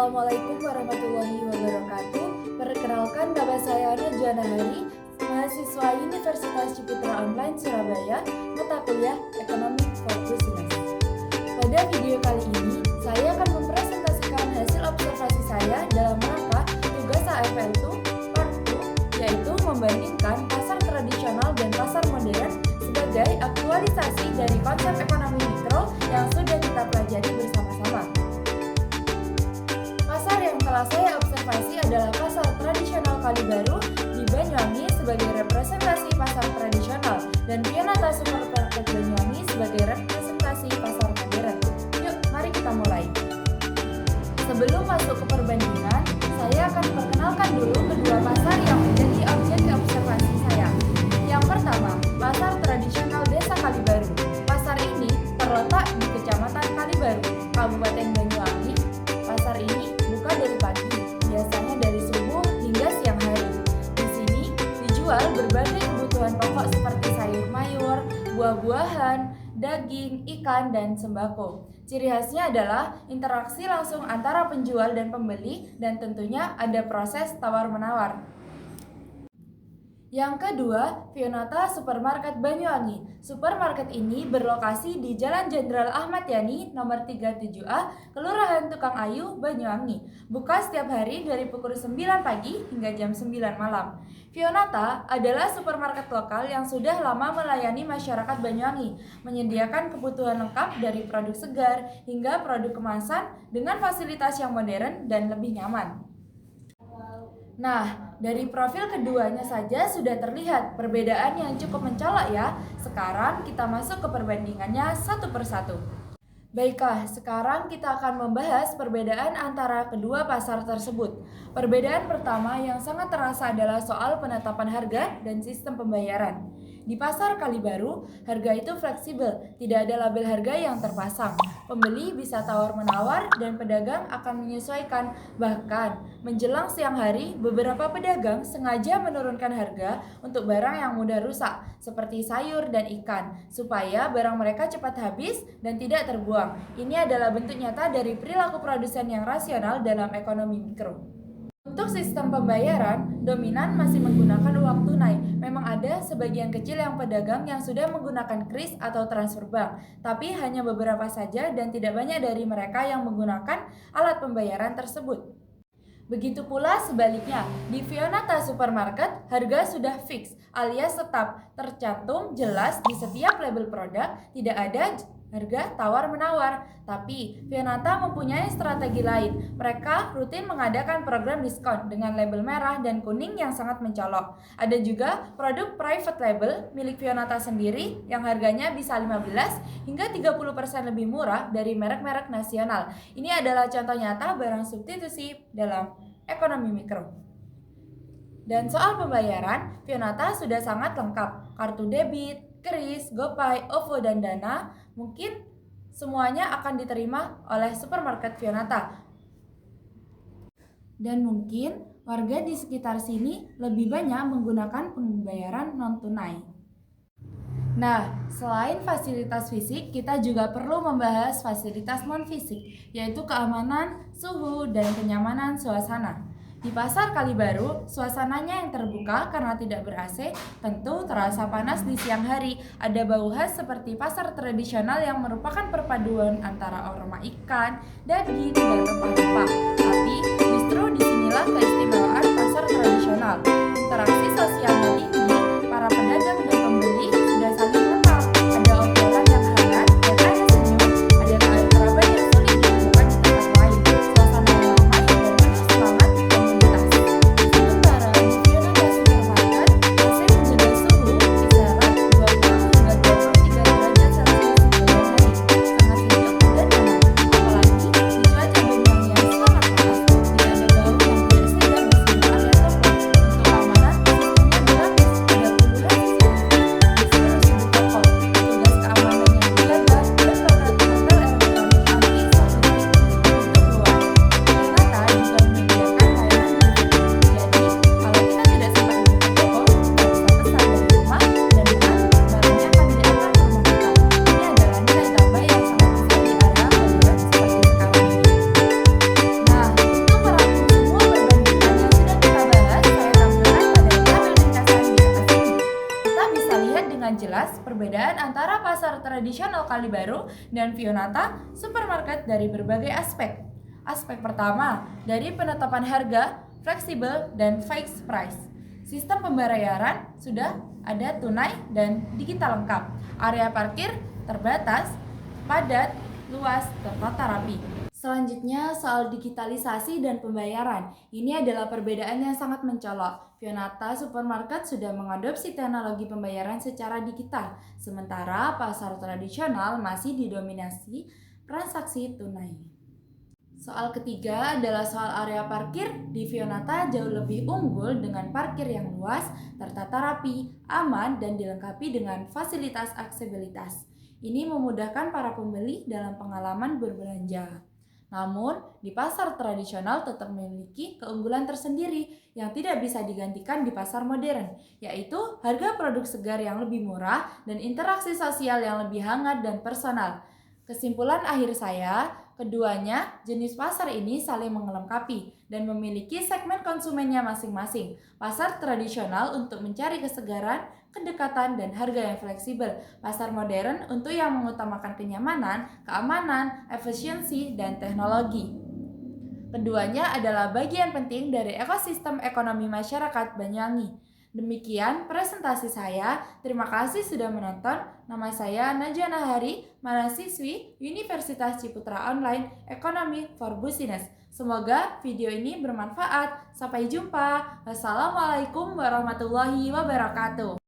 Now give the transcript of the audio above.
Assalamualaikum warahmatullahi wabarakatuh. Perkenalkan, nama saya Najwa Nahari, mahasiswa Universitas Ciputra Online Surabaya, mata kuliah Ekonomi for Business. Pada video kali ini, saya akan mempresentasikan hasil observasi saya dalam rangka tugas AFL2 Part 2, yaitu membandingkan pasar tradisional dan pasar modern sebagai aktualisasi dari konsep ekonomi mikro yang sudah kita pelajari bersama-sama. Pasar yang telah saya observasi adalah pasar tradisional Kalibaru di Banyuwangi sebagai representasi pasar tradisional dan Pionata Supermarket Banyuwangi sebagai representasi pasar modern. Yuk, mari kita mulai. Sebelum masuk ke perbandingan, saya akan perkenalkan dulu kedua pasar yang menjadi objek observasi saya. Yang pertama, pasar tradisional Desa Kalibaru. Pasar ini terletak di Kecamatan Kalibaru, Kabupaten Banyuwangi. Pasar ini buka dari pagi, biasanya dari subuh hingga siang hari. Di sini dijual berbagai kebutuhan pokok seperti sayur mayur, buah-buahan, daging, ikan, dan sembako. Ciri khasnya adalah interaksi langsung antara penjual dan pembeli dan tentunya ada proses tawar-menawar. Yang kedua, Pionata Supermarket Banyuwangi. Supermarket ini berlokasi di Jalan Jenderal Ahmad Yani nomor 37A, Kelurahan Tukang Ayu, Banyuwangi. Buka setiap hari dari pukul 9 pagi hingga jam 9 malam. Pionata adalah supermarket lokal yang sudah lama melayani masyarakat Banyuwangi, menyediakan kebutuhan lengkap dari produk segar hingga produk kemasan dengan fasilitas yang modern dan lebih nyaman. Nah, dari profil keduanya saja sudah terlihat perbedaan yang cukup mencolok ya. Sekarang kita masuk ke perbandingannya satu persatu. Baiklah, sekarang kita akan membahas perbedaan antara kedua pasar tersebut. Perbedaan pertama yang sangat terasa adalah soal penetapan harga dan sistem pembayaran. Di pasar Kalibaru, harga itu fleksibel, tidak ada label harga yang terpasang. Pembeli bisa tawar-menawar dan pedagang akan menyesuaikan. Bahkan, menjelang siang hari, beberapa pedagang sengaja menurunkan harga untuk barang yang mudah rusak, seperti sayur dan ikan, supaya barang mereka cepat habis dan tidak terbuang. Ini adalah bentuk nyata dari perilaku produsen yang rasional dalam ekonomi mikro. Untuk sistem pembayaran, dominan masih menggunakan uang tunai. Memang ada sebagian kecil yang pedagang yang sudah menggunakan kris atau transfer bank, tapi hanya beberapa saja dan tidak banyak dari mereka yang menggunakan alat pembayaran tersebut. Begitu pula sebaliknya, di Pionata Supermarket, harga sudah fix alias tetap tercantum jelas di setiap label produk, tidak ada harga tawar-menawar. Tapi Pionata mempunyai strategi lain. Mereka rutin mengadakan program diskon dengan label merah dan kuning yang sangat mencolok. Ada juga produk private label milik Pionata sendiri yang harganya bisa 15 hingga 30% lebih murah dari merek-merek nasional. Ini adalah contoh nyata barang substitusi dalam ekonomi mikro. Dan soal pembayaran, Pionata sudah sangat lengkap. Kartu debit, kris, GoPay, OVO, dan Dana mungkin semuanya akan diterima oleh supermarket Pionata. Dan mungkin warga di sekitar sini lebih banyak menggunakan pembayaran non-tunai. Nah, selain fasilitas fisik, kita juga perlu membahas fasilitas non-fisik, yaitu keamanan, suhu, dan kenyamanan suasana. Di pasar Kalibaru, suasananya yang terbuka karena tidak ber-AC, tentu terasa panas di siang hari. Ada bau khas seperti pasar tradisional yang merupakan perpaduan antara aroma ikan, daging, dan rempah-rempah. Tapi justru disinilah keistimewaan pasar tradisional. Interaksi sosialnya tinggi, para pedagang dan pembeli sudah saling kenal. Ada obrolan yang hangat dan ada senyum, ada kerabat yang sulit ditemukan di tempat lain. Suasana yang ramai dan penuh semangat di komunitas. Sementara di Pionata Supermarket, AC menjaga suhu kisaran 20 hingga 23 derajat Celcius di malam hari. Sangat sejuk dan nyaman. Apalagi di cuaca Banyuwangi yang sangat panas, tradisional Kalibaru, dan Fionata supermarket dari berbagai aspek. Aspek pertama, dari penetapan harga, fleksibel, dan fixed price. Sistem pembayaran sudah ada tunai dan digital lengkap. Area parkir terbatas, padat, luas, tertata rapi. Selanjutnya soal digitalisasi dan pembayaran. Ini adalah perbedaan yang sangat mencolok. Fionata Supermarket sudah mengadopsi teknologi pembayaran secara digital, sementara pasar tradisional masih didominasi transaksi tunai. Soal ketiga adalah soal area parkir. Di Fionata jauh lebih unggul dengan parkir yang luas, tertata rapi, aman, dan dilengkapi dengan fasilitas aksesibilitas. Ini memudahkan para pembeli dalam pengalaman berbelanja. Namun, di pasar tradisional tetap memiliki keunggulan tersendiri yang tidak bisa digantikan di pasar modern, yaitu harga produk segar yang lebih murah dan interaksi sosial yang lebih hangat dan personal. Kesimpulan akhir saya, keduanya jenis pasar ini saling melengkapi dan memiliki segmen konsumennya masing-masing. Pasar tradisional untuk mencari kesegaran, kedekatan, dan harga yang fleksibel. Pasar modern untuk yang mengutamakan kenyamanan, keamanan, efisiensi, dan teknologi. Keduanya adalah bagian penting dari ekosistem ekonomi masyarakat Banyuwangi. Demikian presentasi saya. Terima kasih sudah menonton. Nama saya Najwa Nahari, mahasiswi Universitas Ciputra Online Ekonomi for Business. Semoga video ini bermanfaat. Sampai jumpa. Wassalamualaikum warahmatullahi wabarakatuh.